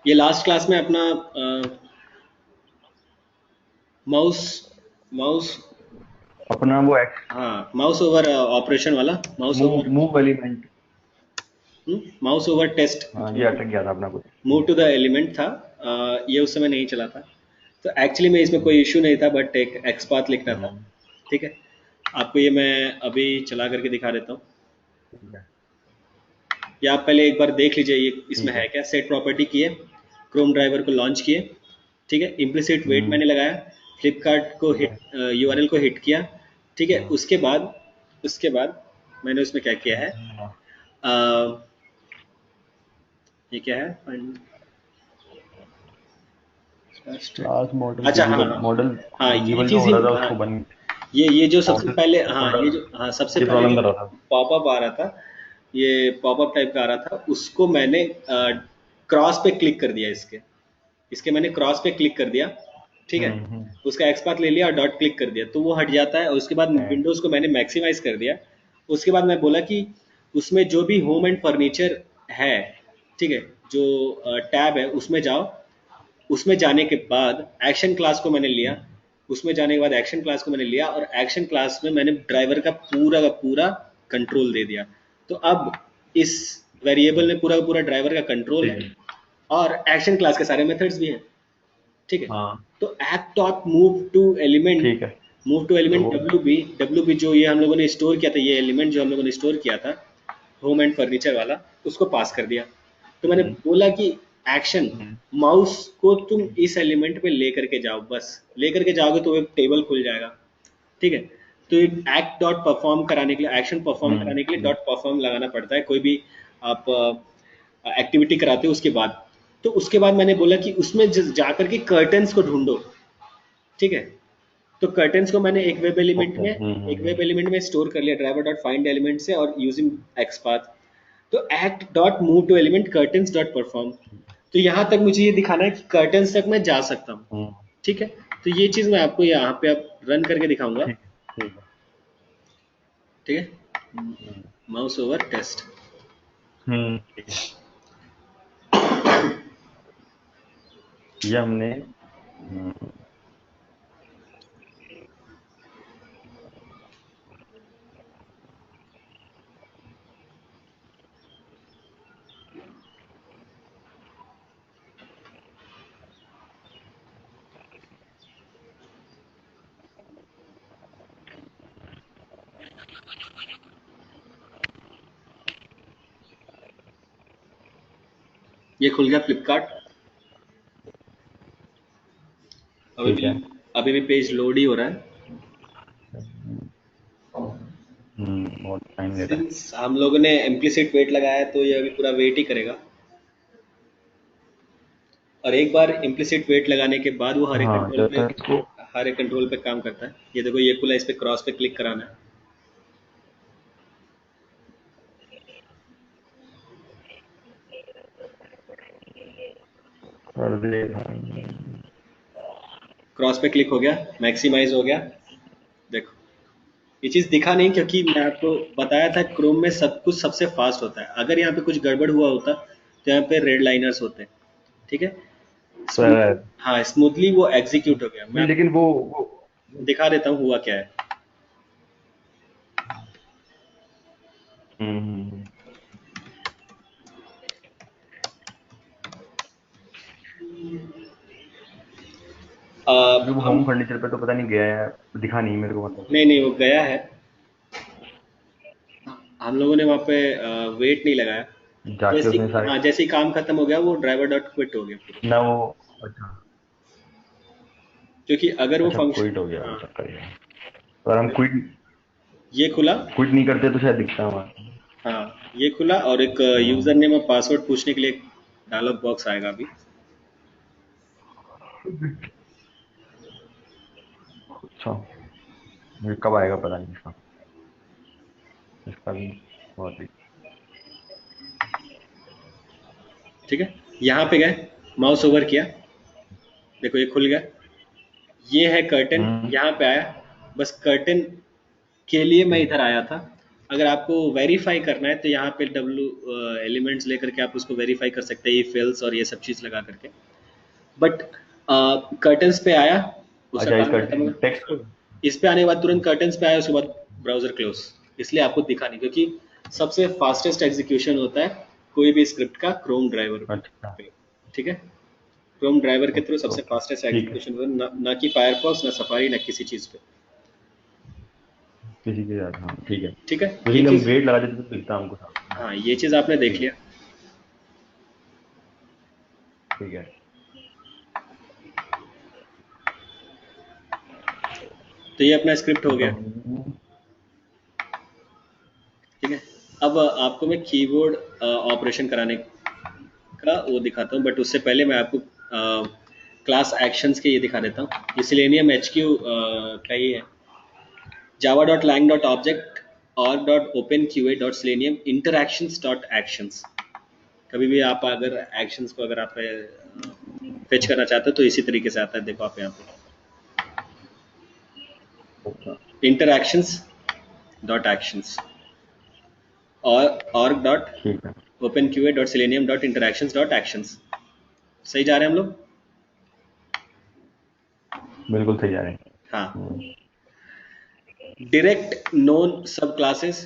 ये last class में अपना माउस माउस अपना वो एक्स हाँ, माउस ओवर ऑपरेशन वाला, mouse move over move element. Mouse over test हाँ, ये जो अटक गया था अपना कुछ। मूव टू द एलिमेंट था। ये उस समय नहीं चला था, तो एक्चुअली में इसमें कोई इश्यू नहीं था, बट एक एक्सपाथ लिखना था। हम्म, ठीक है, आपको ये मैं अभी चला करके दिखा देता हूँ, ठीक है। या आप पहले एक बार देख लीजिए ये इसमें ठीक है है। क्या। सेट प्रॉपर्टी किए, क्रोम ड्राइवर को लॉन्च किए, ठीक है, इम्प्लिसिट वेट हम्म, मैंने लगाया, फ्लिपकार्ट को ठीक हिट, है। यूआरएल को हिट किया। ठीक है, हम्म, उसके बाद मैंने उसमें क्या किया है, हाँ, अ, ये क्या है, क्लास मॉडल अच्छा हाँ विजिबल हाँ मॉडल हाँ, ये विजिबल जो चीज़ हो ही, रहा था हाँ, उसको बन ये जो सबसे मॉडल पहले, हाँ थोड़ा ये जो, हाँ सबसे ये पहले प्रॉब्लम जो कर रहा था। पॉपअप आ रहा था, ये पॉपअप टाइप का आ रहा था, उसको मैंने क्रॉस पे क्लिक कर दिया, इसके इसके मैंने क्रॉस पे क्लिक कर दिया। ठीक है, हम्म। उसका एक्सपाथ ले लिया और डॉट क्लिक कर दिया, तो वो हट जाता है। और उसके बाद है। विंडोज को मैंने मैक्सिमाइज कर दिया। उसके बाद मैं बोला कि उसमें जो भी होम एंड फर्नीचर है, ठीक है, जो टैब है उसमें जाओ। उसमें जाने के बाद एक्शन क्लास को मैंने लिया, उसमें जाने के बाद एक्शन क्लास को मैंने लिया, और एक्शन क्लास में मैंने ड्राइवर का पूरा कंट्रोल दे दिया। तो अब इस वेरिएबल में पूरा का पूरा ड्राइवर का कंट्रोल ठीक है, है। और एक्शन क्लास के सारे मेथड्स भी हैं। ठीक है, हाँ, तो act dot move to element, ठीक है। मूव टू तो एलिमेंट डब्ल्यू बी जो ये हम लोगों ने स्टोर किया था, ये एलिमेंट जो हम लोगों ने स्टोर किया था होम एंड फर्नीचर वाला, उसको पास कर दिया। तो मैंने हम्म, बोला कि एक्शन हम्म, माउस को तुम इस एलिमेंट पे लेकर के जाओ, बस लेकर के जाओगे तो एक टेबल खुल जाएगा। ठीक है, तो एक्ट डॉट परफॉर्म कराने के लिए, एक्शन परफॉर्म कराने के लिए हम्म, डॉट परफॉर्म लगाना पड़ता है, कोई भी आप एक्टिविटी कराते हो उसके बाद। तो उसके बाद मैंने बोला कि उसमें जाकर के कर्टन्स को ढूंढो। ठीक है, तो कर्टन्स को मैंने ओके। एक वेब एलिमेंट में स्टोर कर लिया ड्राइवर डॉट फाइंड एलिमेंट से, और यूजिंग एक्सपाथ। तो act dot move to element curtains dot perform, तो यहाँ तक मुझे ये दिखाना है कि कर्टन्स तक मैं जा सकता हूँ। हम्म, ठीक है, तो ये चीज़ मैं आपको यहाँ पे अब रन करके दिखाऊंगा। ठीक है। ठीक है। ठीक है, हम्म, माउस ओवर टेस्ट। ठीक है। ये हमने ये खुल गया फ्लिपकार्ट। अभी ठीक भी है। अभी भी पेज लोड ही हो रहा है। बहुत टाइम लेता है। सिंस हम लोगों ने इम्प्लिसिट वेट लगाया है, तो ये अभी पूरा वेट ही करेगा। और एक बार इम्प्लिसिट वेट लगाने के बाद वो हाँ, जब तक इसको हर एक कंट्रोल पे काम करता है। ये देखो, ये खुला, इस पे क्रॉस पे क्लिक कराना है। कर दे। क्रॉस पे क्लिक हो गया, मैक्सिमाइज हो गया। देखो, ये चीज़ दिखा नहीं क्योंकि मैं आपको बताया था क्रोम में सब कुछ सबसे फास्ट होता है। अगर यहाँ पे कुछ गड़बड़ हुआ होता तो यहाँ पे रेड लाइनर्स होते। ठीक है, स्मूथली, पर हाँ स्मूथली वो एग्जीक्यूट हो गया। मैं नहीं, लेकिन आपको वो दिखा देता हूँ हुआ क्या है। हम्म, क्योंकि वो हम होम फर्नीचर पे तो पता नहीं गया है। दिखा नहीं मेरे को, मतलब। नहीं नहीं, वो गया है। हम लोगों ने वहाँ पे वेट नहीं लगाया। जाके जैसे उसने सारे हाँ, जैसे ही काम खत्म हो गया, वो ड्राइवर डॉट क्विट हो गया पूरा। ना वो। अच्छा। क्योंकि अगर वो अच्छा, क्विट हो फंक्शन, गया हाँ, वो चक्कर ये। और हम क्विट ये खुला, क्विट नहीं करते तो शायद दिखता हमारा। हाँ ये खुला, और एक हम्म, यूजर नेम और पासवर्ड पूछने के लिए एक डायलॉग बॉक्स आएगा अभी। अच्छा। ये कब आएगा पता नहीं इसका। इसका भी बहुत ही। ठीक है, यहाँ पे गए, माउस ओवर किया, देखो ये खुल गया। ये है कर्टन, हम्म, यहाँ पे आया, बस कर्टन के लिए मैं इधर आया था। अगर आपको वेरीफाई करना है तो यहाँ पे डब्ल्यू एलिमेंट्स लेकर के आप उसको वेरीफाई कर सकते हैं, ये फेल्स और ये सब चीज़ लगा करके। बट कर्टन्स पे आया, उसका अच्छा, काम इसका खत्म हो गया। टेक्स्ट को। इस पे आने के बाद तुरंत कर्टन्स पे आया, उसके बाद ब्राउजर क्लोज। इसलिए आपको दिखा नहीं, क्योंकि सबसे फास्टेस्ट एग्जीक्यूशन होता है कोई भी स्क्रिप्ट का क्रोम ड्राइवर अच्छा। पे। ठीक है, क्रोम ड्राइवर के थ्रू ओके सबसे ओके, फास्टेस्ट ठीक है। एग्जीक्यूशन होता है, ना कि फायरफॉक्स, ना सफारी, ना किसी चीज़ पे। किसी के साथ, हाँ ठीक है। ठीक है, ये बेसिकली हम चीज़। वेट लगा देते तो दिखता हमको सामने। हाँ हाँ, ये चीज़ आपने देख ठीक लिया। है। ठीक है। तो ये अपना स्क्रिप्ट हो गया। अब ठीक है, अब आपको मैं कीबोर्ड ऑपरेशन कराने का वो दिखाता हूँ, बट उससे पहले मैं आपको क्लास एक्शंस के ये दिखा देता हूँ। ये सिलेनियम एच क्यू का ही है। java.lang.object org.openqa.selenium interactions.actions। कभी भी आप अगर एक्शंस को अगर आप फेच करना चाहते हो तो इसी तरीके से आता है, देखो आप यहाँ अच्छा, पे interactions डॉट एक्शंस और org डॉट ठीक है। openqa dot selenium dot interactions dot actions। सही जा रहे हैं हम लोग? बिल्कुल सही जा रहे हैं। हाँ। Direct known sub classes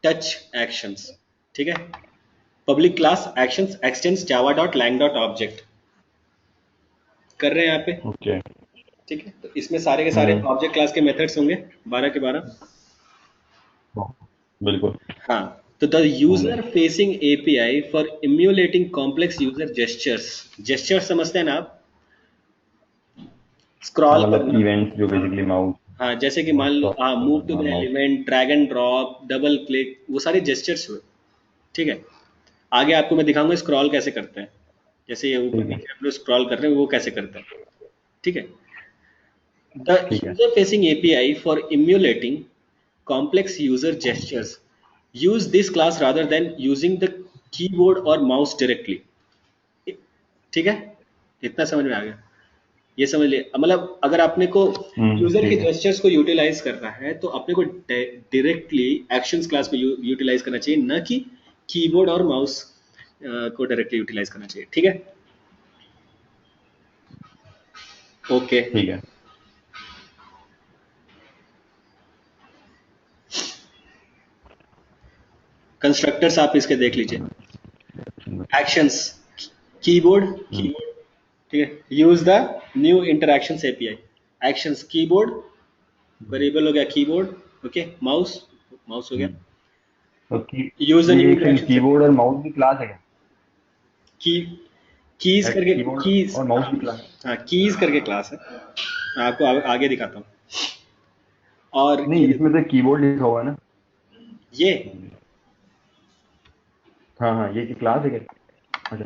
touch actions. ठीक है, public class actions extends Java dot lang dot object. कर रहे हैं यहाँ पे? ओके। ठीक है, तो इसमें सारे के सारे हम्म। ऑब्जेक्ट क्लास के मेथड्स होंगे, 12 के 12। बिल्कुल हाँ, तो द होंगे। User facing API for emulating complex user gestures. Gesture समझते हैं ना आप? हाँ, स्क्रॉल मतलब करना। इवेंट्स जो बेसिकली माउस हाँ, जैसे कि मान माउस लो, हाँ, मूव टू हाँ the mouse. Element, drag and drop, double click, वो सारे जेस्चर्स हुए। ठीक है, आगे आपको मैं दिखाऊंगा स्क्रॉल कैसे करते हैं। जैसे ये ऊपर ठीक है। नीचे आप लोग स्क्रॉल कर रहे हैं, वो कैसे करते हैं। ठीक है, the ठीक है। user facing API for emulating complex user gestures use this class rather than using the keyboard or mouse directly। ठीक है, इतना समझ में आ गया? ये समझ लिए, मतलब अगर आपने को यूजर के ठीक है। जेस्चर्स को यूटिलाइज करना है तो अपने को डायरेक्टली एक्शंस क्लास को यूटिलाइज करना चाहिए, न कि कीबोर्ड और माउस को डायरेक्टली यूटिलाइज करना चाहिए। ठीक है, ओके। ठीक है। कंस्ट्रक्टर्स आप इसके देख लीजिए। एक्शंस, कीबोर्ड, हम्म। कीबोर्ड। ठीक है, use the new interactions API. Actions keyboard, variable हो गया कीबोर्ड। ओके, माउस, माउस हो गया। हम्म। तो यूज द न्यू ये एक इंटरैक्शंस कीबोर्ड एपीआई। और माउस की क्लास है क्या? की, कीज करके, कीबोर्ड कीज, और माउस की क्लास। हाँ कीज करके क्लास है। मैं आपको आगे दिखाता हूँ। और नहीं, ये इसमें देखो, तो कीबोर्ड लिखा हुआ है ना। ये हाँ हाँ, ये क्लास है क्या? अच्छा।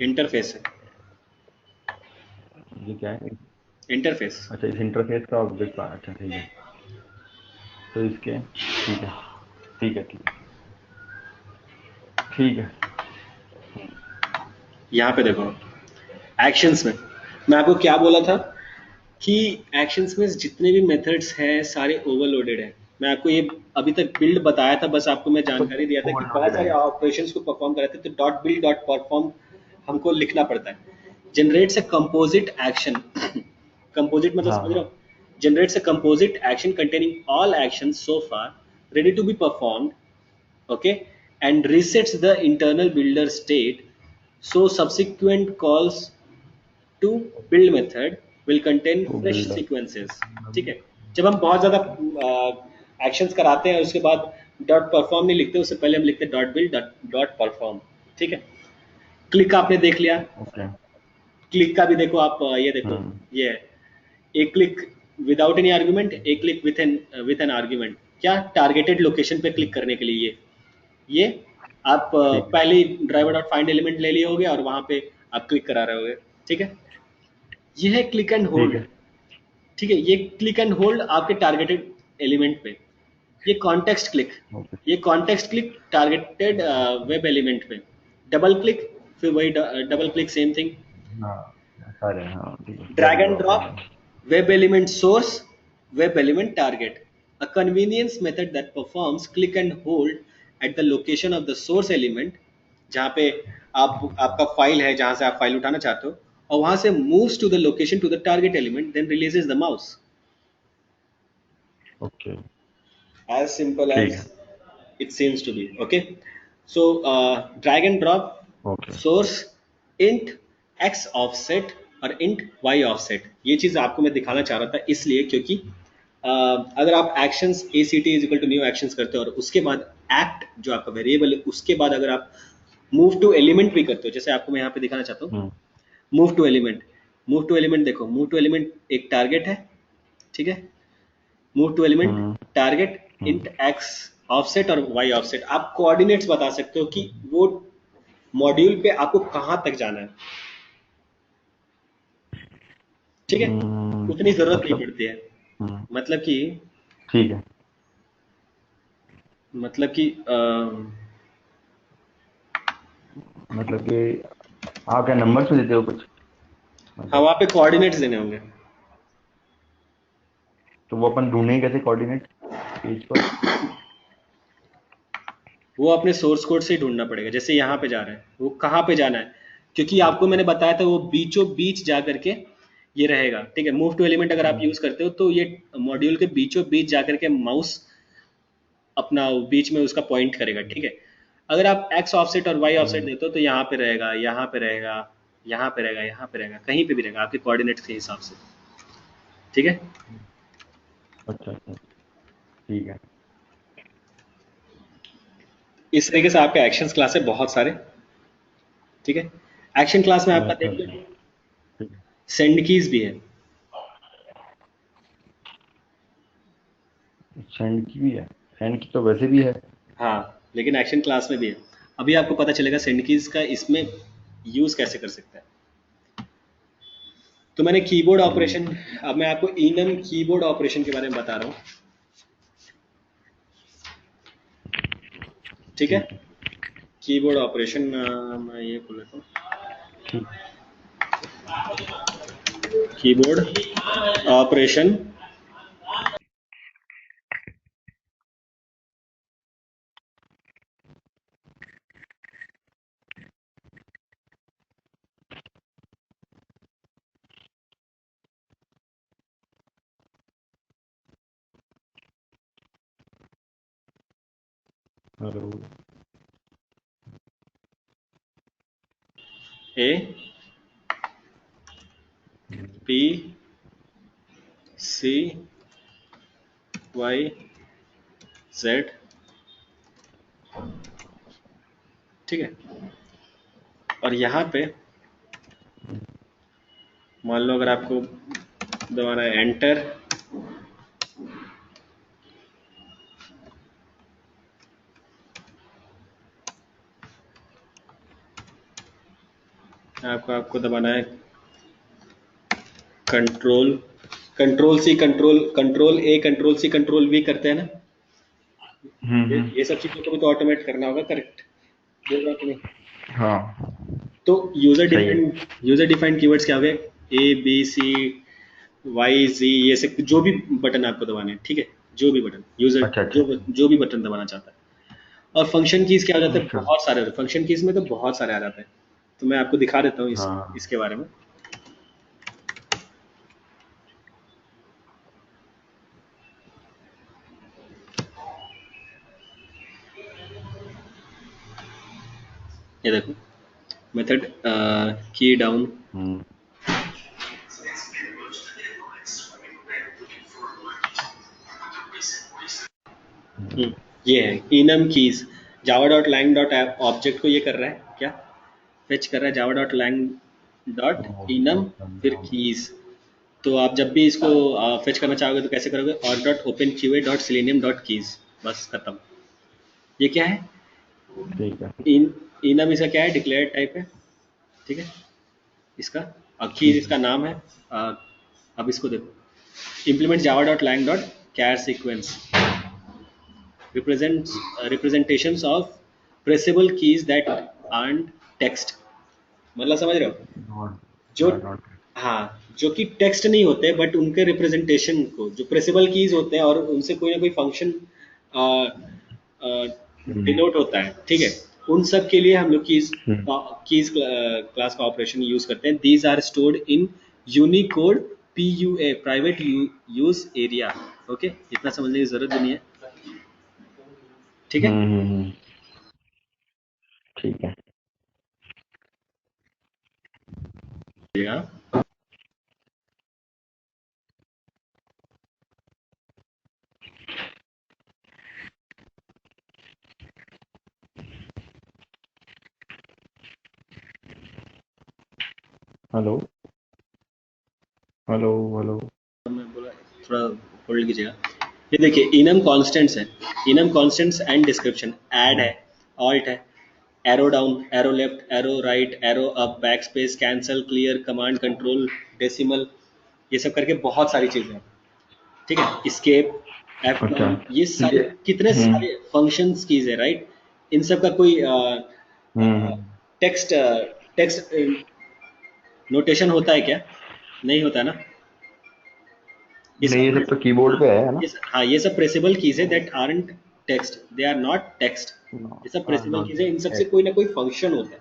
इंटरफेस है, ये क्या है? इंटरफेस। अच्छा, इस इंटरफेस का ऑब्जेक्ट। अच्छा ठीक है। तो इसके ठीक है। ठीक है। ठीक है। ठीक है। यहाँ पे देखो, एक्शंस में मैं आपको क्या बोला था कि एक्शंस में जितने भी मेथड्स हैं सारे ओवरलोडेड हैं। मैं आपको ये अभी तक बिल्ड बताया था, बस आपको मैं सब जानकारी दिया था कि बहुत ओवरलोडेड सारे है। ऑपरेशंस को परफॉर्म कराते हैं, तो डॉट बिल्ड डॉट परफॉर्म हमको लिखना पड़ता है। Generates a composite action. Composite मतलब हाँ समझ रहे हाँ। हो? Generates a composite action containing all actions so far ready to be performed, okay, and resets the internal builder state, so subsequent calls to build method will contain तो fresh builder. sequences। ठीक है, जब हम बहुत ज़्यादा actions कराते हैं उसके बाद डॉट परफॉर्म नहीं लिखते, उससे पहले हम लिखते हैं डॉट बिल्ड डॉट परफॉर्म। ठीक है, क्लिक आपने देख लिया। ओके। क्लिक का भी देखो आप, ये देखो, हम्म। ये है एक क्लिक विदाउट एनी आर्ग्यूमेंट, एक क्लिक विथ एन आर्ग्यूमेंट। क्या? टारगेटेड लोकेशन पे क्लिक करने के लिए ये आप ठीक है। पहले ही ड्राइवर डॉट फाइंड एलिमेंट ले लिए होगे और वहां पे आप क्लिक करा रहे होगे। ठीक है, ये है क्लिक एंड ठीक होल्ड। है। ठीक है, ये क्लिक एंड होल्ड आपके टारगेटेड एलिमेंट पे। ये कॉन्टेक्स्ट क्लिक, ओके। ये context click targeted web element पे। डबल क्लिक, फिर वही डबल क्लिक सेम थिंग। हाँ सारे, हाँ ठीक है, drag drag and and drop हो ड्रॉप, गया। web element source, web element target, a convenience method that performs click and hold at the location of the source element, जहाँ पे आपका फाइल है, जहाँ से आप फाइल उठाना चाहते हो, और वहां से moves to the location to the target element, then releases the mouse. Okay, As simple ठीक as है, it seems to be. Okay, so drag and drop okay, source int x offset और int y offset, ये चीज आपको मैं दिखाना चाह रहा था इसलिए क्योंकि अगर आप actions act is equal to new actions करते हो और उसके बाद act जो आपका वेरिएबल है उसके बाद अगर आप move to element भी करते हो, जैसे आपको मैं यहाँ पे दिखाना चाहता हूँ, हम्म, move to element, move to element देखो, move to element एक टारगेट है, ठीक है, move to element hmm, target hmm, int X offset और वाई ऑफसेट, आप कोऑर्डिनेट्स बता सकते हो कि वो मॉड्यूल पे आपको कहां तक जाना है, ठीक है, उतनी जरूरत नहीं मतलब, पड़ती है। हम्म, मतलब कि ठीक है, मतलब कि मतलब कि आप क्या नंबर्स में देते हो कुछ, हाँ, मतलब वहां पे कोऑर्डिनेट्स देने होंगे, तो वो अपन ढूंढेंगे कैसे कोऑर्डिनेट पेज पर? वो अपने सोर्स कोड से ही ढूंढना पड़ेगा, जैसे यहाँ पे जा रहा है वो कहाँ पे जाना है, क्योंकि आपको मैंने बताया था वो बीचों बीच जा करके ये रहेगा, ठीक है। मूव टू एलिमेंट अगर आप हम्म, यूज करते हो तो ये मॉड्यूल के बीचों बीच जा करके माउस अपना बीच में उसका पॉइंट करेगा, ठीक है। अगर आप एक्स ऑफसेट और वाई ऑफसेट हम्म, देते हो तो यहाँ पे रहेगा, यहाँ पे रहेगा, यहाँ पे रहेगा, यहाँ पे रहेगा, कहीं पे भी रहेगा आपके कोऑर्डिनेट्स के हिसाब से, ठीक है। अच्छा अच्छा, ठीक है, इस तरीके से आपके एक्शंस क्लास है बहुत सारे, ठीक है। एक्शन क्लास में आपका अच्छा देख लो, अच्छा, ठीक है, सेंड कीज भी है। सेंड की भी है, सेंड की तो वैसे भी है। हाँ, लेकिन एक्शन क्लास में भी है। अभी आपको पता चलेगा सेंड कीज का इसमें यूज कैसे कर सकते हैं। तो मैंने कीबोर्ड ठीक ऑपरेशन, है, अब मैं आपको इनम कीबोर्ड ऑपरेशन के बारे में बता रहा हूँ, ठीक है। ठीक है, कीबोर्ड ऑपरेशन, मैं ये खोल लेता हूँ, ठीक, कीबोर्ड ऑपरेशन। हेलो, ए हम्म, पी सी वाई जेड, ठीक है। और यहाँ पे मान लो अगर आपको दबाना है एंटर, आपको आपको दबाना है control, control C, control control A, control C, control V करते हैं ना, ये सब चीजों को भी तो ऑटोमेट करना होगा, करेक्ट बोल रहा हूँ कि नहीं। हाँ, तो सही है, यूजर डिफाइंड कीवर्ड्स क्या हो गए, ए बी सी वाई जी, ये से जो भी बटन आपको दबाने हैं, ठीक है, जो भी बटन यूजर अच्छा अच्छा, जो भी बटन दबाना चाहता है। और फंक्शन कीज क्या हो जाते हैं, अच्छा, बहुत सारे फंक्शन कीज में तो बहुत सारे आ जाते हैं, तो मैं आपको दिखा देता हूँ हाँ, इसके बारे में। ये देखो, मेथड की डाउन, हम्म, हम्म, ये है enum keys, Java dot lang dot app object को ये कर रहा है क्या, फेच कर रहा है Java dot lang dot enum फिर कीज। तो आप जब भी इसको फेच करना चाहोगे तो कैसे करोगे, और dot open QA dot selenium dot keys, बस खत्म। ये क्या है, ठीक है, इन इनम इसका क्या है, डिक्लेयर टाइप है, ठीक है इसका, और कीज ठीक है, इसका नाम है। अ, अब इसको देखो, implement java dot lang dot char sequence represents representations of pressable keys that aren't text, मतलब समझ रहे हो, नॉट, जो नॉट, हाँ, जो कि टेक्स्ट नहीं होते बट उनके रिप्रेजेंटेशन को जो प्रेसिबल कीज होते हैं और उनसे कोई ना कोई फंक्शन हम्म डिनोट होता है, ठीक है। उन सब के लिए हम लोग हम्म कीज क्लास का ऑपरेशन यूज करते हैं। These are stored in Unicode PUA, private use area. Okay, इतना समझने की जरूरत भी नहीं है, ठीक है। हम्म। ठीक है। Hello hello hello. मैं बोला थोड़ा होल्ड कीजिएगा। ये देखिए, इनम कॉन्स्टेंट्स है, enum constants and description, add है, ऑल्ट है, arrow down, arrow left, arrow right, arrow up, back space, cancel, clear, command control, decimal, ये सब करके बहुत सारी चीजें हैं, ठीक है। स्केप, एफ अच्छा। डाउन, ये ये सारे कितने हम्म सारे फंक्शंस कीज है, राइट। इन सब का कोई हम्म। टेक्स्ट टेक्स्ट नोटेशन होता है क्या? नहीं होता ना। ये नहीं, ये सब सब तो कीबोर्ड पे है ना? हाँ, ये सब प्रेसेबल कीज है that aren't text, they are not text. ये सब हाँ प्रेसेबल कीज नॉट है, इन सबसे कोई टेक्स्ट। ना कोई फंक्शन होता है,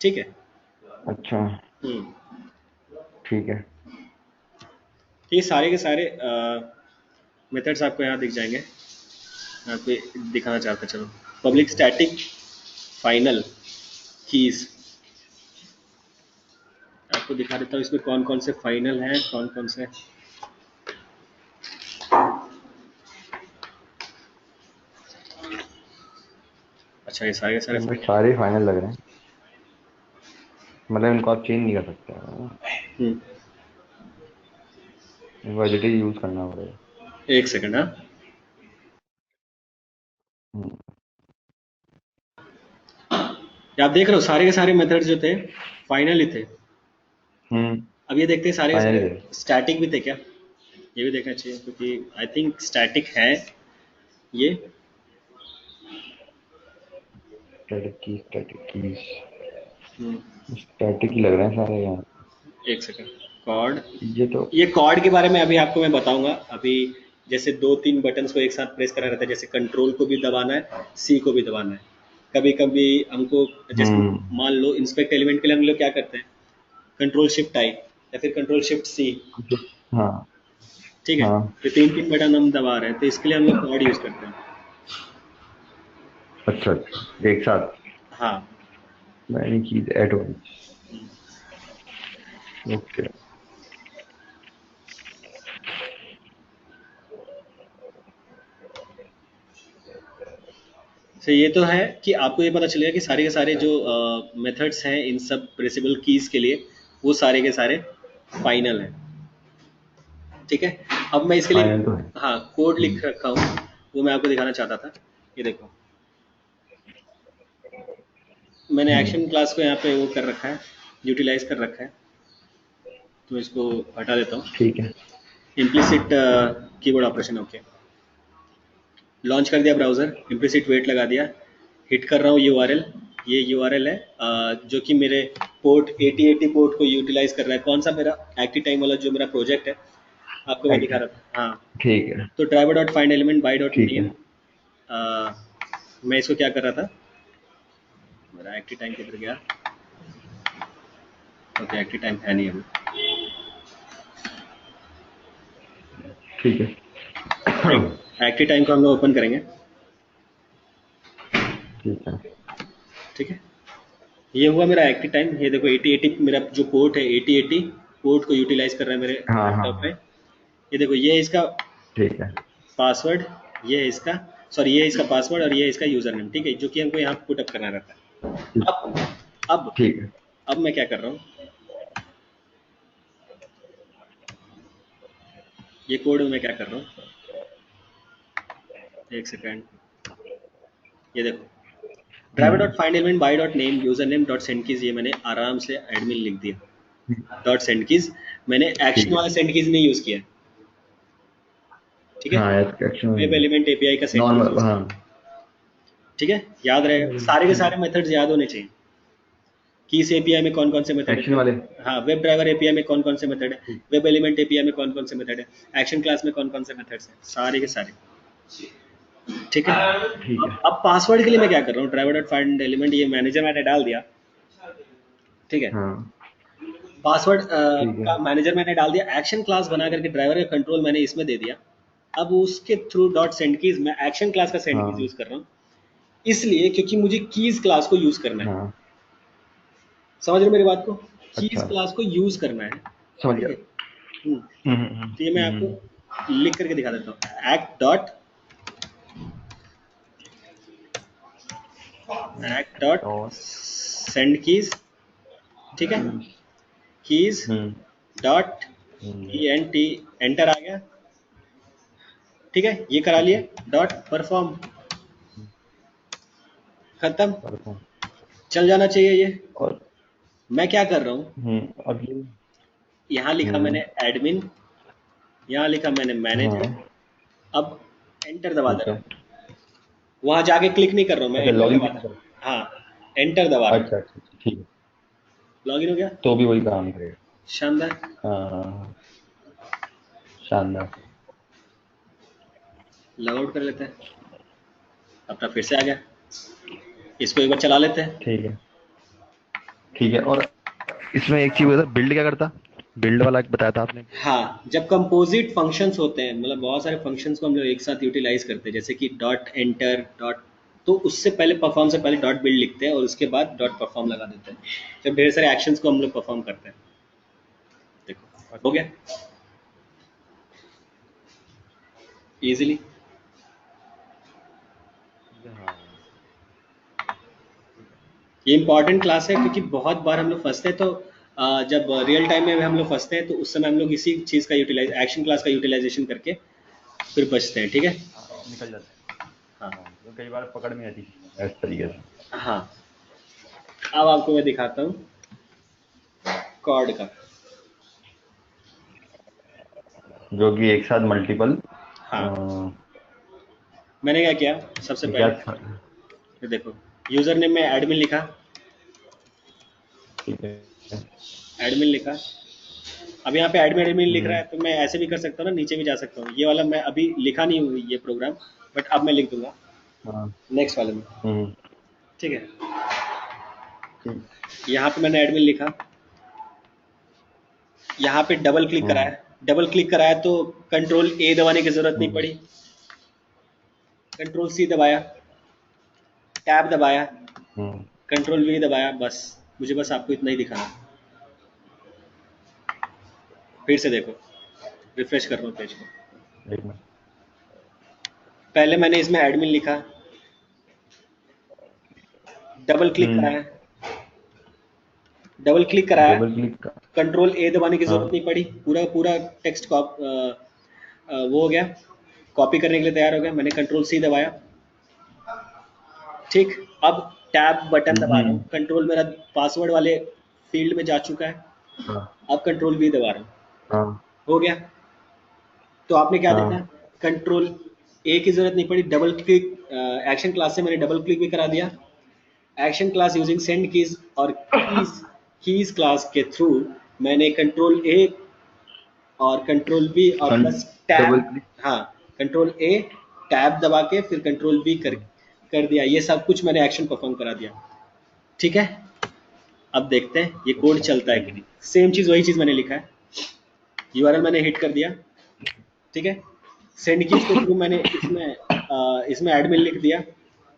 ठीक है। अच्छा। हम्म। ठीक है। तो ये सारे के सारे मेथड्स आपको यहाँ दिख जाएंगे। मैं आपको दिखाना चाहता, चलो। पब्लिक स्टैटिक फाइनल कीज आपको दिखा देता हूँ, इसमें कौन कौन से फाइनल हैं, कौन कौन से। अच्छा, ये सारे के सारे इनमें फाइनल। सारे फाइनल लग रहे हैं, मतलब इनको आप चेंज नहीं कर सकते हैं। हम्म। इनको एडिट ही यूज करना पड़ेगा। एक सेकंड, हाँ। हम्म ये आप देख रहे हो सारे के सारे मेथड्स जो थे फाइनल ही थे। हम्म। अब ये देखते हैं सारे के सारे फाइनल है। स्टैटिक भी थे क्या, ये भी देखना चाहिए, क्योंकि आई थिंक स्टैटिक है ये। स्टैटिक कीज हम्म, स्टैटिक ही लग रहे हैं सारे यहाँ। एक सेकंड। कॉर्ड, ये तो ये कॉर्ड के बारे में अभी आपको मैं बताऊंगा। अभी जैसे दो तीन बटन्स को एक साथ प्रेस करा रहता है, जैसे कंट्रोल को भी दबाना है, सी को भी दबाना है। कभी कभी हमको, जैसे हम्म। मान लो इंस्पेक्ट एलिमेंट के लिए हम लोग क्या करते हैं, कंट्रोल शिफ्ट आई या फिर कंट्रोल शिफ्ट सी, हाँ ठीक है। हाँ। तो तीन तीन बटन हम दबा रहे हैं, तो इसके लिए हम लोग कॉर्ड यूज करते हैं। अच्छा अच्छा, एक साथ हाँ। Many keys at once. Okay. तो ये तो है कि आपको ये पता चलेगा कि सारे के सारे जो मेथड्स हैं इन सब प्रेसिबल कीज के लिए, वो सारे के सारे फाइनल हैं, ठीक है। अब मैं इसके लिए, फाइनल तो है। हाँ, कोड लिख हम्म रखा हूँ, वो मैं आपको दिखाना चाहता था। ये देखो, मैंने हम्म। एक्शन क्लास को यहाँ पे वो कर रखा है, यूटिलाइज कर रखा है। तो इसको हटा देता हूँ। ठीक है। Implicit keyboard operation, okay. Launch कर दिया ब्राउज़र, इम्प्लिसिट वेट लगा दिया, हिट कर रहा हूँ यूआरएल। ये यूआरएल है जो कि मेरे पोर्ट 8080 पोर्ट को यूटिलाइज कर रहा है। कौन सा? मेरा एक्टिव टाइम वाला जो मेरा प्रोजेक्ट है, आपको मैं दिखा एक्टिव। रहा था, हाँ। ठीक है। तो driver dot find element by dot ठीक है। नेम, मैं इसको क्या कर रहा था, मेरा एक्टिव टाइम किधर गया? ओके, एक्टिव टाइम है नहीं अभी। ठीक है। एक्टिव टाइम को हम लोग ओपन करेंगे, ठीक है। ठीक है। ये हुआ मेरा एक्टिव टाइम। ये देखो 8080 मेरा जो पोर्ट है, 8080 पोर्ट को यूटिलाइज कर रहा है मेरे हाँ हाँ लैपटॉप पे। हाँ। ये देखो, ये है इसका ठीक है। पासवर्ड, ये है इसका, सॉरी, ये है इसका पासवर्ड और ये है इसका यूजर नेम, ठीक है, जो कि हमको यहाँ पुट अप करना रहता है। अब ठीक है। अब मैं क्या कर रहा हूँ, ये कोड में मैं क्या कर रहा हूँ, एक सेकेंड। ये देखो, driver hmm dot find element by dot name user name dot send keys, ये मैंने आराम से एडमिन लिख दिया। डॉट सेंड कीज, मैंने ठीक एक्शन है। वाला सेंड कीज नहीं यूज किया, ठीक है। हाँ एक्शन वेब में एलिमेंट एपीआई का सेंड कीज नॉर्मल यूज, हाँ। ठीक है। याद रहेगा, सारे के सारे मेथड्स याद होने चाहिए, कीस एपीआई में कौन कौन से मेथड एक्शन है। वाले। हाँ, वेब ड्राइवर एपीआई में कौन कौन से मेथड है, ठीक। वेब एलिमेंट एपीआई में कौन कौन से मेथड है, एक्शन क्लास में कौन कौन से मेथड्स हैं, सारे के सारे। ठीक है। ठीक है। अब पासवर्ड के लिए मैं क्या कर रहा हूँ, ड्राइवर डॉट फाइंड एलिमेंट, ये मैनेजर मैंने डाल दिया। ठीक है। हाँ पासवर्ड ठीक है। का मैनेजर मैंने डाल दिया, एक्शन क्लास बना करके ड्राइवर का कंट्रोल मैंने इसमें दे दिया। अब उसके थ्रू डॉट सेंड कीज, मैं एक्शन क्लास का सेंड कीज हाँ यूज कर रहा हूँ, इसलिए क्योंकि मुझे कीज क्लास को यूज करना है। हाँ। समझ रहे हो मेरी बात को, कीज अच्छा, क्लास को यूज करना है। समझ ठीक गया। है। तो ये मैं हम्म। आपको लिख करके दिखा देता हूँ, एक्ट डॉट और सेंड कीज। ठीक है। कीज हम्म डॉट हम्म, ENT, एंटर आ गया। ठीक है, ये करा ठीक लिए, है। डॉट परफॉर्म, खत्म। परफॉर्म। चल जाना चाहिए ये। और मैं क्या कर रहा हूँ, अब ये। यहाँ लिखा मैंने हम्म। एडमिन, यहाँ लिखा मैंने मैनेजर। हाँ अब एंटर दबा दे ठीक रहा है। हूँ, वहां जाके क्लिक नहीं कर रहा हूँ, मैं अच्छा, एंटर लॉगिन दबा भी दे नहीं रहा हूँ। कर। हाँ, एंटर दबा रहा हूँ, अच्छा अच्छा अच्छा, ठीक है। लॉगिन हो गया। तो भी वही काम करेगा। शानदार। हाँ हाँ, हाँ, शानदार। लॉग आउट कर लेते हैं, अपना फिर से आ गया, इसको एक बार चला लेते हैं। ठीक है। ठीक है। और इसमें एक चीज बता, बिल्ड क्या करता? बिल्ड वाला एक बताया था आपने। हाँ, जब कंपोजिट फंक्शंस होते हैं, मतलब बहुत सारे फंक्शंस को हम लोग एक साथ यूटिलाइज करते हैं, जैसे कि डॉट एंटर डॉट, तो उससे पहले परफॉर्म से पहले डॉट बिल्ड लिखते हैं और उसके बाद डॉट परफॉर्म लगा देते हैं, जब ढेर सारे एक्शंस को हम लोग परफॉर्म करते हैं। देखो हो गया इजीली। हाँ ये इंपॉर्टेंट क्लास है क्योंकि बहुत बार हम लोग फंसते हैं, तो जब रियल टाइम में हम लोग फंसते हैं तो उस समय हम लोग इसी चीज़ का यूटिलाइज, एक्शन क्लास का यूटिलाइजेशन करके फिर बचते हैं। ठीक है। निकल जाता है। हाँ हाँ, तो कई बार पकड़ में आती है इस तरीके से। हाँ। अब आपको मैं दिखाता हूँ कॉर्ड का। जो कि एक साथ मल्टीपल। हाँ, मैंने क्या किया, सबसे एक पहले साथ। ये देखो, यूजर नेम में एडमिन लिखा, ठीक है। एडमिन लिखा। अब यहाँ पे एडमिन एडमिन लिख रहा हम्म है तो मैं ऐसे भी कर सकता हूँ ना, नीचे भी जा सकता हूँ। ये वाला मैं अभी लिखा नहीं हूँ ये प्रोग्राम, बट अब मैं लिख दूंगा हाँ। नेक्स्ट वाले में। हम्म। ठीक है। ठीक। यहाँ पे मैंने एडमिन लिखा, यहाँ पे डबल क्लिक कराया, हम्म डबल क्लिक कराया तो कंट्रोल ए दबाने की जरूरत नहीं हम्म पड़ी, कंट्रोल सी दबाया, टैब दबाया, हम्म। कंट्रोल वी दबाया, बस। मुझे बस आपको इतना ही दिखाना। फिर से देखो, रिफ्रेश कर रहा हूँ पेज को। एक मिनट। पहले मैंने इसमें एडमिन लिखा, डबल क्लिक हम्म। कराया, डबल क्लिक कराया, डबल क्लिक का। कंट्रोल ए दबाने की हाँ जरूरत नहीं पड़ी, पूरा पूरा टेक्स्ट वो हो गया, कॉपी करने के लिए तैयार हो गया। मैंने कंट्रोल सी दबाया। ठीक। अब टैब बटन दबा रहा हूँ, हम्म। कंट्रोल मेरा पासवर्ड वाले फील्ड में जा चुका है। हाँ अब कंट्रोल वी दबा रहा हूँ, हाँ हो गया। तो आपने क्या देखा, हाँ। कंट्रोल ए की जरूरत नहीं पड़ी, डबल क्लिक, एक्शन क्लास से मैंने डबल क्लिक भी करा दिया। Action class using send keys और कीज, कीज क्लास के थ्रू मैंने कंट्रोल ए और कंट्रोल बी और प्लस डबल टैब, क्लिक। हाँ, कंट्रोल ए टैब दबा के फिर कंट्रोल बी कर दिया। ये सब कुछ मैंने एक्शन परफॉर्म करा दिया। ठीक है। अब देखते हैं ये कोड अच्छा चलता है ठीक कि है। नहीं। सेम चीज़, वही चीज़ मैंने लिखा है, यूआरएल मैंने हिट कर दिया। ठीक है। सेंड कीज के थ्रू मैंने इसमें एडमिन लिख दिया,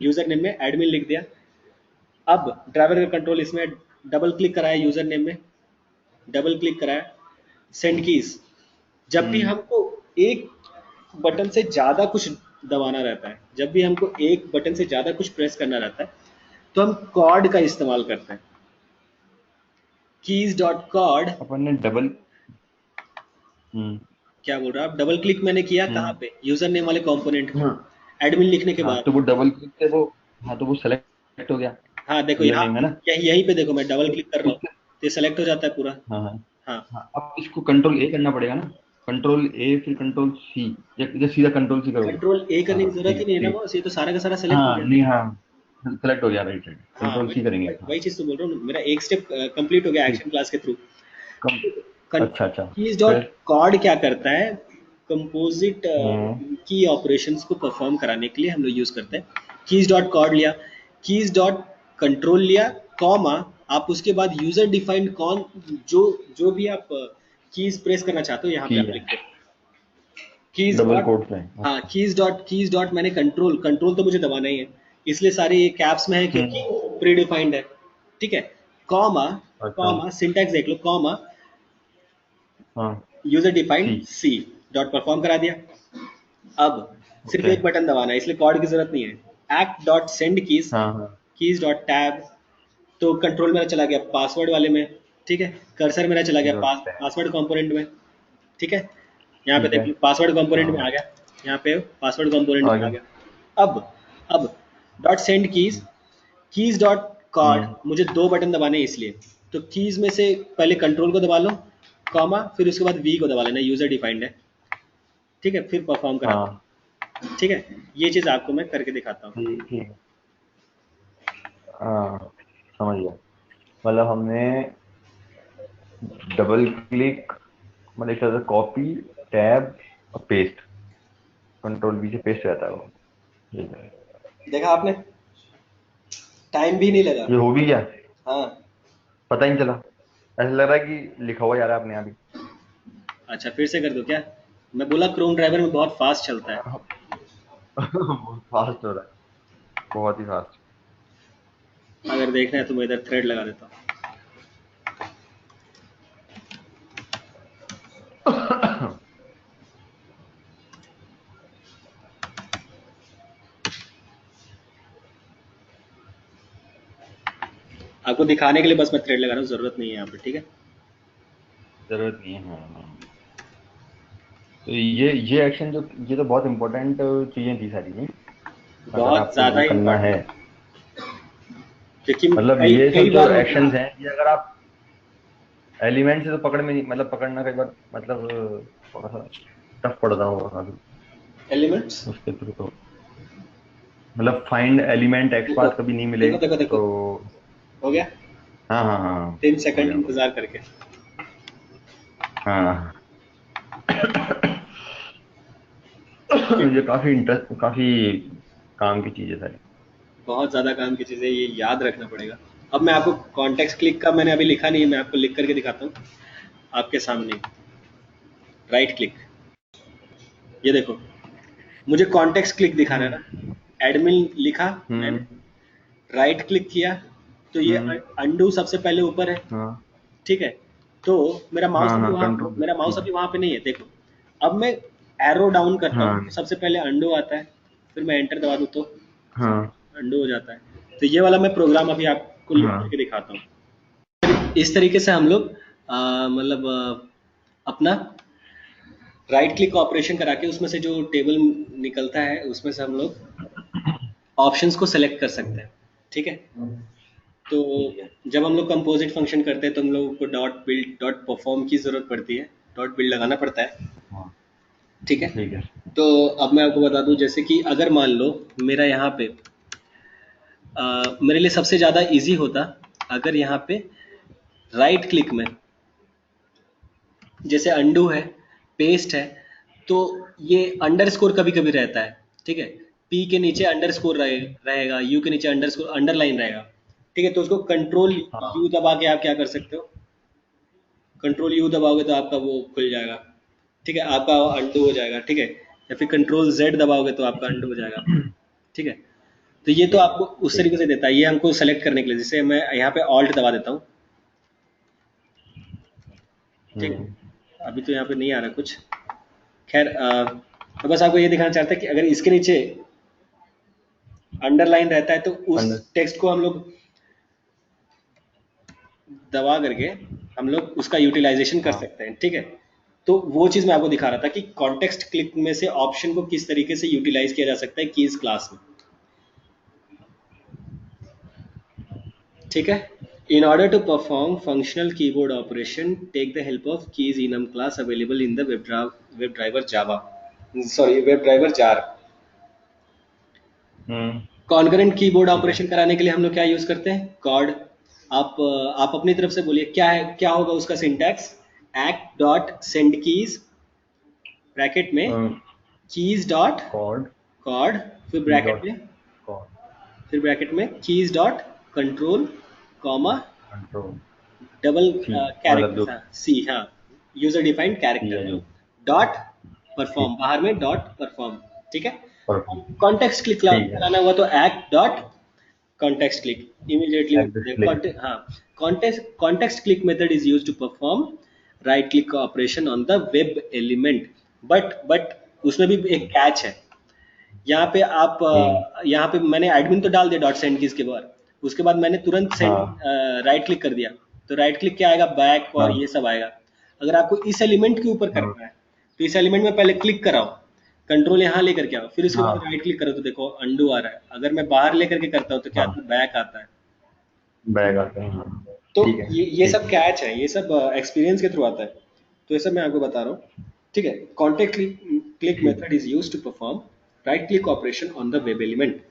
यूजर नेम में एडमिन लिख दिया। अब ड्राइवर का कंट्रोल इसमें डबल क्लिक कराया, यूजर नेम में डबल क्लिक कराया, सेंड कीज। जब भी हम्म। हमको एक बटन से ज़्यादा कुछ दबाना रहता है, जब भी हमको एक बटन से ज़्यादा कुछ प्रेस करना रहता है, तो हम कॉर्ड का इस्तेमाल करते हैं, कीज डॉट कॉर्ड। अपन ने डबल। हम्म क्या बोल रहा है आप, डबल क्लिक मैंने किया कहाँ हम्म। पे, यूजर नेम वाले कंपोनेंट में, हाँ एडमिन लिखने के हाँ, बाद। तो वो डबल क्लिक से वो। हाँ, तो वो सेलेक्ट हो गया। हाँ देखो यूजर यहाँ, नेम है ना। यहीं पे देखो मैं डबल तो क्लिक कर रहा हूँ, उससे। तो सेलेक्ट हो जाता है पूरा। हाँ हाँ हाँ, हाँ, अब इसको कंट्रोल ए करना पड़ेगा ना। कंट्रोल ए फिर कंट्रोल सी। या सीधा कंट्रोल सी करोगे? कंट्रोल ए हाँ करने की हाँ, जरूरत ठीक ही है नहीं है ना ठीक। बॉस, ये तो सारा का सारा सेलेक्ट हो हाँ गया। नहीं, हाँ सेलेक्ट हो गया, राइट राइट, हाँ कंट्रोल सी करेंगे वही अपना। वही चीज़ तो बोल रहा हूँ, मेरा एक स्टेप कंप्लीट हो गया ठीक। एक्शन क्लास के थ्रू। कम। अच्छा अच्छा। कीज डॉट फिर। कॉर्ड क्या करता है, कंपोजिट हम्म। की ऑपरेशंस को परफॉर्म कराने के लिए हम लोग यूज करते हैं। कीज डॉट कॉर्ड लिया, कीज डॉट कंट्रोल लिया, कॉमा, आप उसके बाद यूजर डिफाइंड कौन, जो जो भी आप कीज प्रेस करना चाहते हो यहाँ पे ठीक आप है, लिखते हो कीज डबल डॉट। कोट्स में, हाँ अच्छा। कीज डॉट मैंने कंट्रोल, कंट्रोल तो मुझे दबाना ही है, इसलिए सारे ये कैप्स में है क्योंकि हम्म। प्री डिफाइंड है। ठीक है, कॉमा, अच्छा। कॉमा सिंटैक्स देख लो, कॉमा हाँ। यूजर डिफाइंड सी। सी डॉट परफॉर्म करा दिया। अब सिर्फ ओके। एक बटन दबाना है, इसलिए कॉर्ड की जरूरत नहीं है। एक्ट डॉट सेंड कीज, हाँ हाँ। कीज डॉट टैब, तो कंट्रोल मेरा चला गया पासवर्ड वाले में। ठीक है, कर्सर मेरा चला गया जो टैब। पासवर्ड कंपोनेंट में। ठीक है, यहाँ पे ठीक है। देख लो पासवर्ड कंपोनेंट में हाँ, आ गया, यहाँ पे पासवर्ड कंपोनेंट आ में आ गया। गया। अब dot send keys, keys dot chord, hmm. मुझे दो बटन दबाने हैं इसलिए, तो कीज में से पहले कंट्रोल को दबा लो, कॉमा, फिर उसके बाद वी को दबा लेना, यूजर डिफाइंड है। ठीक है, फिर परफॉर्म करा हाँ। दो। ठीक है, ये चीज़ आपको मैं करके दिखाता हूँ। ठीक ठीक है। हाँ, समझ गया। मतलब हमने डबल क्लिक, मतलब एक तरह से कॉपी, टैब और पेस्ट, कंट्रोल बी से पेस्ट रहता है वो। ठीक है। देखा आपने, टाइम भी नहीं लगा। ये हो भी गया, हाँ। पता ही नहीं चला, ऐसा लग रहा है कि लिखा हुआ जा रहा है अपने आप ही। अच्छा फिर से कर दो क्या, मैं बोला क्रोम ड्राइवर में बहुत फास्ट चलता है। बहुत फास्ट हो रहा है, बहुत ही फास्ट। अगर देखना है तो मैं इधर थ्रेड लगा देता हूँ। आपको दिखाने के लिए बस मैं थ्रेड लगा रहा हूँ, जरूरत नहीं है यहाँ पे। ठीक है, जरूरत नहीं है, हाँ हाँ। तो ये एक्शन जो, ये तो बहुत इंपॉर्टेंट चीजें थी सारी, नहीं? अगर बहुत आपको ज़्यादा ये करना है, इम्पोर्टेंट है, क्योंकि मतलब कई ये कई सब जो बार होता है। एक्शंस हैं, ये अगर आप एलिमेंट से तो पकड़ में नहीं, मतलब पकड़ना कई बार, मतलब थोड़ा सा टफ पड़ता होगा काफी एलिमेंट्स, उसके थ्रू तो, मतलब फाइंड एलिमेंट एक्स देखो पाथ कभी नहीं मिले देखो देखो देखो, तो। हो गया, हाँ हाँ हाँ। 3 सेकंड हो गया। इंतजार करके। हाँ। ये काफी इंटरेस्ट, काफी काम की चीज है सारी। बहुत ज़्यादा काम की चीज़ें, ये याद रखना पड़ेगा। अब मैं आपको कॉन्टेक्स्ट क्लिक का मैंने अभी लिखा नहीं है, मैं आपको लिख करके दिखाता हूँ आपके सामने। राइट क्लिक, ये देखो, मुझे कॉन्टेक्स्ट क्लिक दिखाना है हम्म ना, एडमिन लिखा हम्म मैंने, राइट क्लिक किया, तो ये हम्म। अंडू सबसे पहले ऊपर है। हाँ ठीक है, तो मेरा माउस हाँ अभी हाँ, वहाँ, कंट्रोल। मेरा माउस ठीक है। अभी वहाँ पे नहीं है, देखो। अब मैं एरो डाउन करता हूँ तो हाँ सबसे पहले अंडू आता है, फिर मैं एंटर दबा दूँ तो हाँ अंडू हो जाता है। तो ये वाला मैं प्रोग्राम अभी आपको लिख हाँ। करके दिखाता हूँ। इस तरीके से हम लोग मतलब अपना राइट क्लिक ऑपरेशन करा के उसमें से जो टेबल निकलता है उसमें से हम लोग ऑप्शंस को सेलेक्ट कर सकते हैं। ठीक है, तो ठीक है। जब हम लोग कंपोजिट फंक्शन करते हैं तो हम लोग co dot build dot perform की ज़रूरत पड़ती है, डॉट बिल्ड लगाना पड़ता है। हाँ। ठीक है, ठीक है। तो अब मैं आपको बता दूं, जैसे कि अगर मान लो मेरा यहाँ पे मेरे लिए सबसे ज़्यादा इजी होता अगर यहाँ पे राइट क्लिक में, जैसे अंडू है, पेस्ट है, तो ये अंडरस्कोर कभी कभी रहता है। ठीक है, पी के नीचे अंडरस्कोर रहेगा, यू के नीचे अंडरस्कोर अंडरलाइन रहेगा। ठीक है, तो उसको कंट्रोल हाँ। यू दबा के आप क्या कर सकते हो, कंट्रोल यू दबाओगे तो आपका वो खुल जाएगा। ठीक है, आपका अंडू हो जाएगा। ठीक है, या फिर कंट्रोल जेड दबाओगे तो आपका अंडू हो जाएगा। ठीक है, तो ये तो ठीक है। आपको उस ठीक तरीके है। से देता है, ये हमको सेलेक्ट करने के लिए, जैसे मैं यहाँ पे ऑल्ट दबा देता हूँ। ठीक है, हम्म। अभी तो यहाँ पे नहीं आ रहा कुछ, खैर तो बस आपको ये दिखाना चाहते हैं कि अगर इसके नीचे अंडरलाइन रहता है तो उस अंडर। टेक्स्ट को हम लोग दबा करके हम लोग उसका यूटिलाइजेशन कर हाँ। सकते हैं। ठीक है, तो वो चीज़ मैं आपको दिखा रहा था कि कॉन्टेक्स्ट क्लिक में से ऑप्शन को किस तरीके से यूटिलाइज किया जा सकता है कीज क्लास में। ठीक है, in order to perform functional keyboard operation take the help of keys enum class available in the web driver Java, sorry web driver jar. Hmm. Concurrent keyboard ठीक है। ऑपरेशन कराने के लिए हम लोग क्या यूज करते हैं? कॉर्ड। आप अपनी तरफ से बोलिए क्या है, क्या होगा उसका syntax? Act dot send keys, bracket में कीज डॉट कॉर्ड कॉर्ड, फिर की ब्रैकेट डॉट में, chord keys dot control, comma, control double C, मतलब जो कैरेक्टर, सी, हाँ, यूजर डिफाइंड सी कैरेक्टर, है जो। डॉट परफॉर्म, ठीक। बाहर में डॉट परफॉर्म। ठीक है। परफेक्ट। कॉन्टेक्स्ट क्लिक ठीक है। कराना हुआ तो act dot context click, exit click. Immediately. हाँ, context click method is use to perform right click operation on the web element. But उसमें भी एक कैच है। यहाँ पे आप यहाँ पे मैंने एडमिन तो डाल दिया डॉट सेंड की इसके बाद, उसके बाद मैंने तुरंत सेंड हाँ राइट क्लिक कर दिया, तो राइट क्लिक क्या आएगा? बैक और हाँ ये सब आएगा। अगर आपको इस एलिमेंट के ऊपर हाँ करना है तो इस एलिमेंट में पहले क्लिक कराओ, कंट्रोल यहाँ लेकर के आओ, फिर उसके बाद हाँ। राइट क्लिक करो तो देखो अंडू आ रहा है। अगर मैं बाहर लेकर के करता हूँ तो क्या आता हाँ है? बैक आता है। बैग आते हैं, हाँ। तो ठीक है। ये ठीक सब है। कैच है, ये सब एक्सपीरियंस के थ्रू आता है। तो ये सब मैं आपको बता रहा हूँ। ठीक है। कॉन्टेक्ट क्लिक ठीक method is use to perform right click operation on the web element.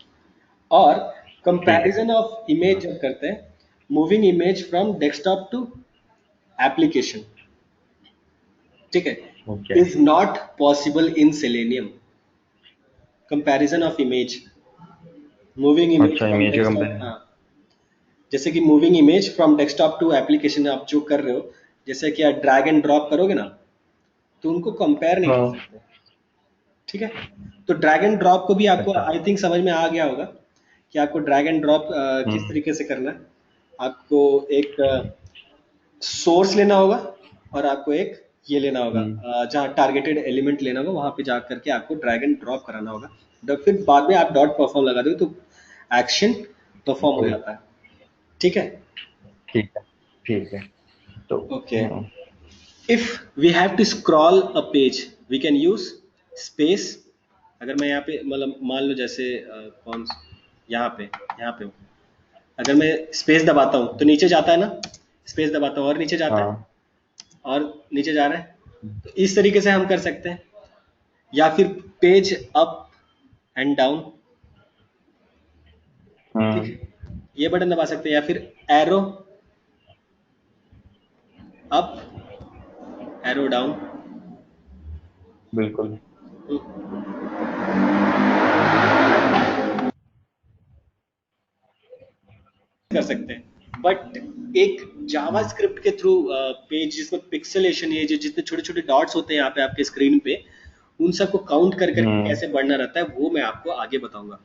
और ठीक है। कंपैरिजन ऑफ इमेज हाँ। जब करते हैं, moving image from desktop to application, ठीक है, okay. Is not possible in Selenium. Comparison of image, moving image अच्छा, फ्रॉम इमेज का डेस्कटॉप, कंपेरिजन। हाँ, जैसे कि moving image from desktop to application आप जो कर रहे हो, जैसे कि आप ड्रैग एंड ड्रॉप करोगे ना, तो उनको कंपेयर नहीं कर हाँ। सकते। ठीक है। तो ड्रैग एंड ड्रॉप को भी आपको अच्छा। आई थिंक समझ में आ गया होगा कि आपको ड्रैग एंड ड्रॉप किस हम्म तरीके से करना है। आपको एक सोर्स लेना होगा और आपको एक ये लेना होगा, हम्म। जहाँ टारगेटेड एलिमेंट लेना होगा वहां पे जा करके आपको ड्रैग एंड ड्रॉप कराना होगा। फिर बाद में आप डॉट परफॉर्म लगा दोगे तो एक्शन परफॉर्म हो ओके। जाता है। ठीक है। ठीक है। ठीक है। तो ओके। हाँ। If we have to scroll a page we can use space. अगर मैं यहाँ पे मतलब मान लो जैसे यहाँ पे हूँ, अगर मैं स्पेस दबाता हूँ तो नीचे जाता है ना, स्पेस दबाता हूँ और नीचे जाता है, हाँ। और नीचे जा रहा है। तो इस तरीके से हम कर सकते हैं, या फिर पेज अप एंड डाउन। ठीक हाँ, है, ये बटन दबा सकते हैं, या फिर एरो अप, एरो डाउन बिल्कुल। कर सकते हैं। बट एक जावास्क्रिप्ट के थ्रू पेज जिसमें पिक्सेलेशन, ये जो जितने छोटे छोटे डॉट्स होते हैं यहाँ पे आपके स्क्रीन पे, उन सबको काउंट कर करके हम्म। कैसे बढ़ना रहता है वो मैं आपको आगे बताऊंगा।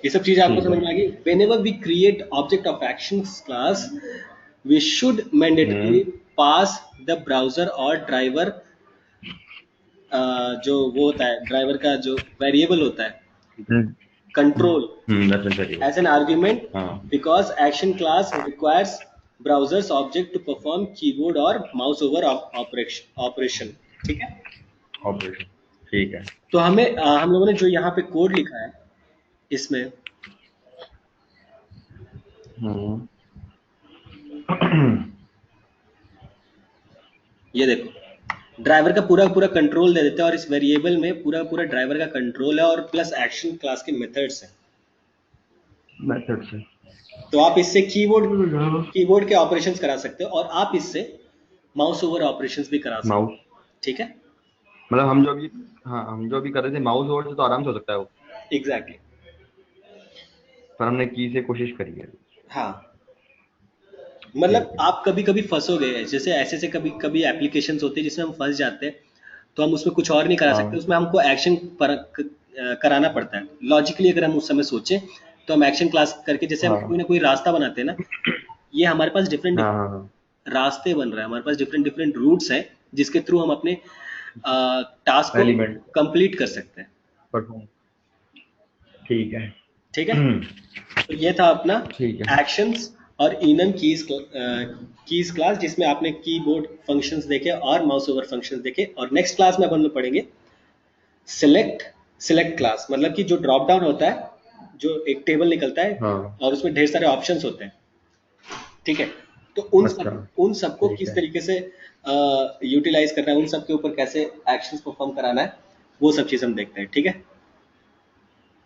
ये सब चीजें आपको ठीक समझ है। में आ गई। Whenever we create object of action class we should mandatory hmm. Pass the browser और ड्राइवर, जो वो होता है ड्राइवर का जो वेरिएबल होता है, control necessary. as an argument, हाँ। because action class requires browser's object to perform keyboard or mouse over operation। ठीक है। ऑपरेशन। ठीक है। तो हम लोगों ने जो यहाँ पे कोड लिखा है इसमें, हम्म। ये देखो ड्राइवर का पूरा पूरा कंट्रोल दे देते हैं, और इस वेरिएबल में पूरा पूरा ड्राइवर का कंट्रोल है और प्लस एक्शन क्लास के मेथड्स हैं। मेथड से। तो आप इससे कीबोर्ड के ऑपरेशंस करा सकते हो, और आप इससे माउस ओवर ऑपरेशंस भी करा सकते माउस, हो। ठीक है। मतलब हम जो अभी, हाँ हम जो अभी कर रहे थे माउस ओवर से तो आराम से हो सकता है वो, एग्जैक्टली exactly. पर हमने की से कोशिश करी है। हाँ, मतलब ठीक है। आप कभी कभी फंसोगे, जैसे ऐसे ऐसे कभी कभी एप्लीकेशंस होते हैं जिसमें हम फंस जाते हैं, तो हम उसमें कुछ और नहीं करा सकते, हाँ उसमें हमको एक्शन पर कराना पड़ता है। लॉजिकली अगर हम उस समय सोचें तो हम एक्शन क्लास करके, जैसे हम हाँ कोई ना कोई रास्ता बनाते हैं ना, ये हमारे पास डिफरेंट हाँ हाँ हाँ। डिफरेंट रास्ते बन रहे हैं, हमारे पास डिफरेंट डिफरेंट रूट्स हैं जिसके थ्रू हम अपने टास्क को एलिमेंट कंप्लीट कर सकते हैं। परफॉर्म। ठीक है। ठीक है। तो ये था अपना ठीक है। एक्शंस और इनम कीज क्लास, जिसमें आपने कीबोर्ड फंक्शंस देखे और माउस ओवर फंक्शंस देखे। और नेक्स्ट क्लास में अपन लोग पढ़ेंगे सिलेक्ट सिलेक्ट क्लास, मतलब कि जो ड्रॉप डाउन होता है, जो एक टेबल निकलता है हाँ। और उसमें ढेर सारे ऑप्शंस होते हैं। ठीक है। तो अच्छा। उन सबको ठीक किस है। तरीके से यूटिलाइज करना है, उन सब के ऊपर कैसे एक्शंस परफॉर्म कराना है, वो सब चीज़ हम देखते हैं। ठीक है।